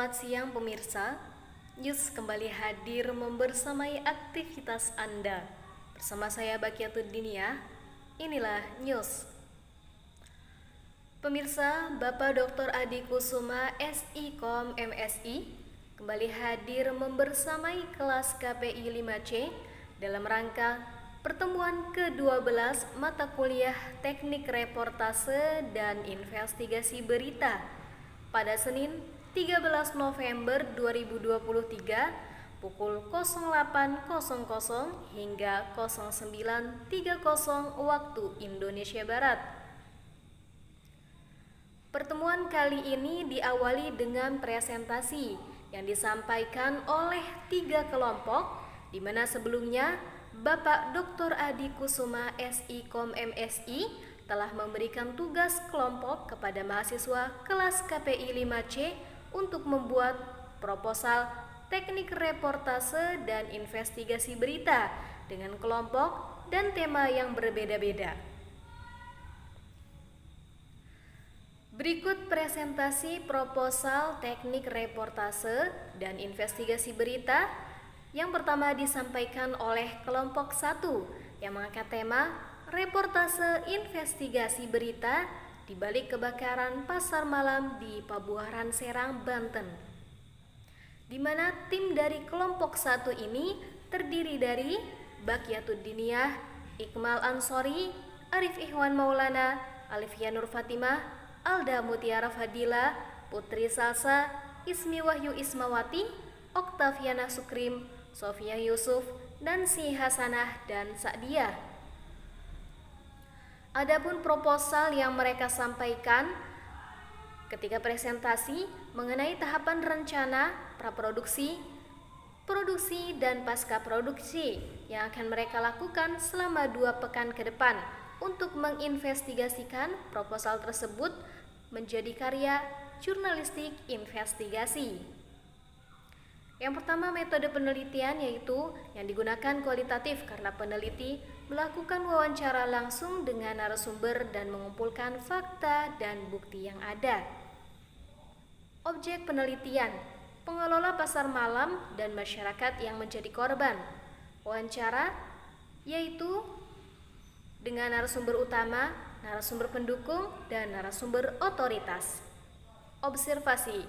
Selamat siang pemirsa. News kembali hadir membersamai aktivitas Anda. Bersama saya Bakiatuddiniyah. Inilah News. Pemirsa, Bapak Dr. Adi Kusuma SIKOM MSI kembali hadir membersamai kelas KPI 5C dalam rangka pertemuan ke-12 mata kuliah Teknik Reportase dan Investigasi Berita pada Senin 13 November 2023 pukul 08.00 hingga 09.30 waktu Indonesia Barat. Pertemuan kali ini diawali dengan presentasi yang disampaikan oleh 3 kelompok, di mana sebelumnya Bapak Dr. Adi Kusuma SIKOM MSI telah memberikan tugas kelompok kepada mahasiswa kelas KPI 5C untuk membuat proposal teknik reportase dan investigasi berita dengan kelompok dan tema yang berbeda-beda. Berikut presentasi proposal teknik reportase dan investigasi berita. Yang pertama disampaikan oleh kelompok 1 yang mengangkat tema reportase investigasi berita di balik kebakaran pasar malam di Pabuaran Serang, Banten, di mana tim dari kelompok 1 ini terdiri dari Bakiatuddiniyah, Iqmal Ansori, Arif Ihwan Maulana, Alifia Nur Fatimah, Alda Mutiara Fadila, Putri Salsa, Ismi Wahyu Ismawati, Oktaviana Sukrim, Sofia Yusuf, Nancy Hasanah, dan Sa'diyah. Adapun proposal yang mereka sampaikan ketika presentasi mengenai tahapan rencana praproduksi, produksi, dan pasca produksi yang akan mereka lakukan selama 2 pekan ke depan untuk menginvestigasikan proposal tersebut menjadi karya jurnalistik investigasi. Yang pertama, metode penelitian yaitu yang digunakan kualitatif karena peneliti melakukan wawancara langsung dengan narasumber dan mengumpulkan fakta dan bukti yang ada. Objek penelitian, pengelola pasar malam dan masyarakat yang menjadi korban. Wawancara yaitu dengan narasumber utama, narasumber pendukung, dan narasumber otoritas. Observasi,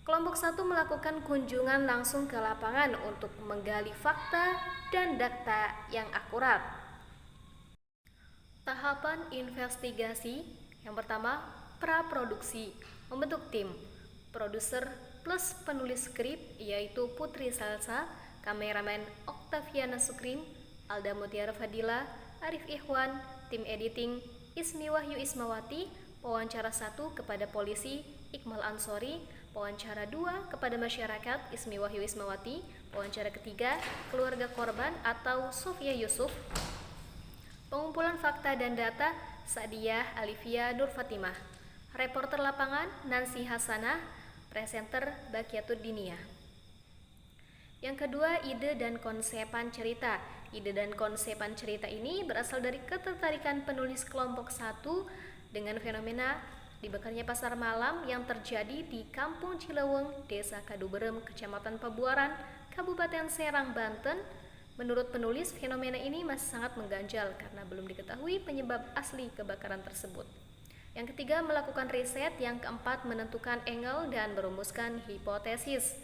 kelompok 1 melakukan kunjungan langsung ke lapangan untuk menggali fakta dan data yang akurat. Tahapan investigasi yang pertama, praproduksi, membentuk tim, produser plus penulis skrip yaitu Putri Salsa, kameramen Oktaviana Sukrim, Alda Mutiara Fadila, Arif Ihwan, tim editing Ismi Wahyu Ismawati, wawancara 1 kepada polisi Iqmal Ansori, wawancara 2 kepada masyarakat Ismi Wahyu Ismawati, wawancara ketiga keluarga korban atau Sofia Yusuf, pengumpulan fakta dan data Sa'diyah Alifia Nur Fatimah, reporter lapangan Nancy Hasanah, presenter Bakiatuddiniyah. Yang kedua, ide dan konsepan cerita. Ide dan konsepan cerita ini berasal dari ketertarikan penulis kelompok 1 dengan fenomena dibakarnya pasar malam yang terjadi di Kampung Cileweng, Desa Kaduberem, Kecamatan Pabuaran, Kabupaten Serang, Banten. Menurut penulis, fenomena ini masih sangat mengganjal karena belum diketahui penyebab asli kebakaran tersebut. Yang ketiga, melakukan riset. Yang keempat, menentukan angle dan merumuskan hipotesis.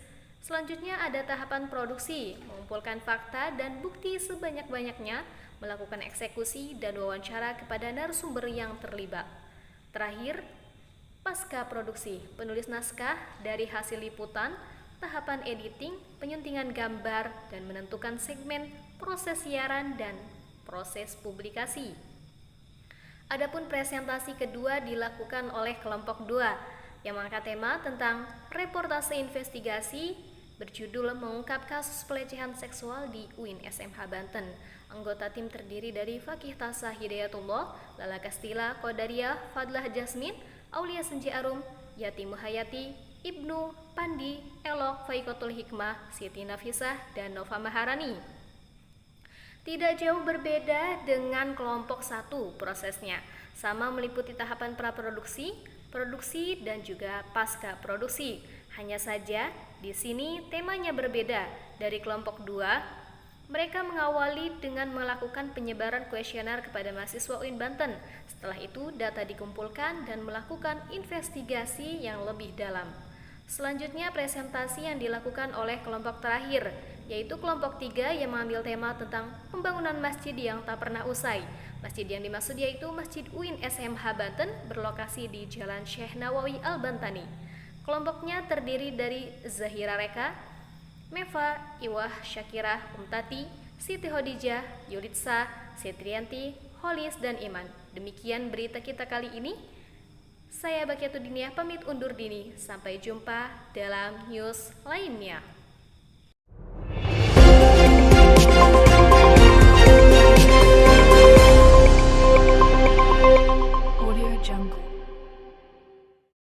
Selanjutnya ada tahapan produksi, mengumpulkan fakta dan bukti sebanyak-banyaknya, melakukan eksekusi dan wawancara kepada narasumber yang terlibat. Terakhir, pasca produksi, penulis naskah dari hasil liputan, tahapan editing, penyuntingan gambar, dan menentukan segmen proses siaran dan proses publikasi. Adapun presentasi kedua dilakukan oleh kelompok 2 yang mengangkat tema tentang reportase investigasi berjudul mengungkap kasus pelecehan seksual di UIN SMH Banten. Anggota tim terdiri dari Fakih Tasah Hidayatullah, Lala Kastila, Qadariyah, Fadlah Jasmin, Aulia Senji Arum, Yati Muhayati, Ibnu Pandi, Elok, Faikotul Hikmah, Siti Nafisah, dan Nova Maharani. Tidak jauh berbeda dengan kelompok 1 prosesnya, sama meliputi tahapan praproduksi, produksi, dan juga pasca produksi. Hanya saja, di sini temanya berbeda. Dari kelompok 2, mereka mengawali dengan melakukan penyebaran kuesioner kepada mahasiswa UIN Banten. Setelah itu, data dikumpulkan dan melakukan investigasi yang lebih dalam. Selanjutnya, presentasi yang dilakukan oleh kelompok terakhir, yaitu kelompok 3 yang mengambil tema tentang pembangunan masjid yang tak pernah usai. Masjid yang dimaksud yaitu Masjid UIN SMH Banten berlokasi di Jalan Syekh Nawawi Al-Bantani. Kelompoknya terdiri dari Zahira Reka, Meva, Iwah, Syakirah, Umtati, Siti Hodijah, Yulitsa, Setrianti, Holis, dan Iman. Demikian berita kita kali ini. Saya Bakiatuddiniyah pamit undur diri. Sampai jumpa dalam news lainnya. Audio Jungle.